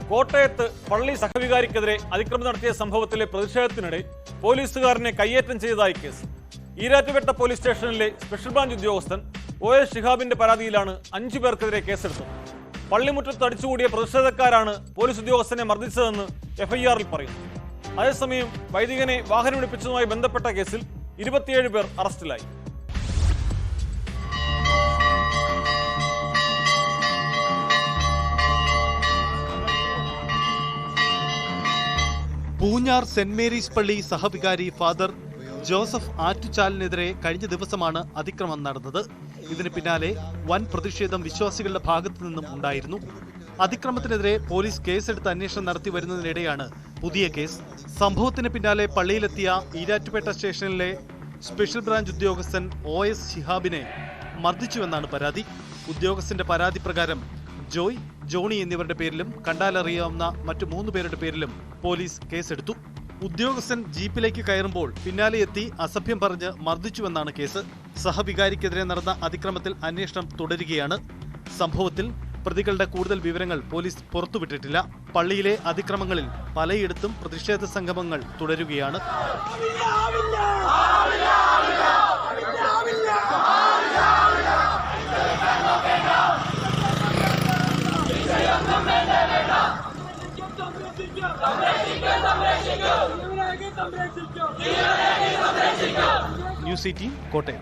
കോട്ടയത്ത് പള്ളി സഹവികാരിക്കെതിരെ അതിക്രമം നടത്തിയ സംഭവത്തിലെ പ്രതിഷേധത്തിനിടെ പോലീസുകാരനെ കയ്യേറ്റം ചെയ്തതായി കേസ്. ഈരാറ്റുപേട്ട പോലീസ് സ്റ്റേഷനിലെ സ്പെഷ്യൽ ബ്രാഞ്ച് ഉദ്യോഗസ്ഥൻ OS ഷിഹാബിന്റെ പരാതിയിലാണ് 5 പേർക്കെതിരെ കേസെടുത്തത്. പള്ളിമുറ്റത്ത് അടിച്ചുകൂടിയ പ്രതിഷേധക്കാരാണ് പോലീസ് ഉദ്യോഗസ്ഥനെ മർദ്ദിച്ചതെന്ന് FIR-ൽ പറയുന്നു. അതേസമയം വൈദികനെ വാഹനം ഇടിപ്പിച്ചതുമായി ബന്ധപ്പെട്ട കേസിൽ 27 പേർ അറസ്റ്റിലായി. പൂഞ്ഞാർ സെന്റ് മേരീസ് പള്ളി സഹവികാരി ഫാദർ ജോസഫ് ആറ്റുചാലിനെതിരെ കഴിഞ്ഞ ദിവസമാണ് അതിക്രമം നടന്നത്. ഇതിന് പിന്നാലെ വൻ പ്രതിഷേധം വിശ്വാസികളുടെ ഭാഗത്തു നിന്നും ഉണ്ടായിരുന്നു. അതിക്രമത്തിനെതിരെ പോലീസ് കേസെടുത്ത് അന്വേഷണം നടത്തി വരുന്നതിനിടെയാണ് പുതിയ കേസ്. സംഭവത്തിന് പിന്നാലെ പള്ളിയിലെത്തിയ ഈരാറ്റുപേട്ട സ്റ്റേഷനിലെ സ്പെഷ്യൽ ബ്രാഞ്ച് ഉദ്യോഗസ്ഥൻ OS ഷിഹാബിനെ മർദ്ദിച്ചുവെന്നാണ് പരാതി. ഉദ്യോഗസ്ഥന്റെ പരാതി പ്രകാരം ജോയ്, ജോണി എന്നിവരുടെ പേരിലും കണ്ടാലറിയാവുന്ന മറ്റു 3 പേരുടെ പേരിലും പോലീസ് കേസെടുത്തു. ഉദ്യോഗസ്ഥൻ ജീപ്പിലേക്ക് കയറുമ്പോൾ പിന്നാലെ എത്തി അസഭ്യം പറഞ്ഞ് മർദ്ദിച്ചുവെന്നാണ് കേസ്. സഹവികാരിക്കെതിരെ നടന്ന അതിക്രമത്തിൽ അന്വേഷണം തുടരുകയാണ്. സംഭവത്തിൽ പ്രതികളുടെ കൂടുതൽ വിവരങ്ങൾ പോലീസ് പുറത്തുവിട്ടിട്ടില്ല. പള്ളിയിലെ അതിക്രമങ്ങളിൽ പലയിടത്തും പ്രതിഷേധ സംഗമങ്ങൾ തുടരുകയാണ്. ന്യൂസ് 18 കോട്ടയം.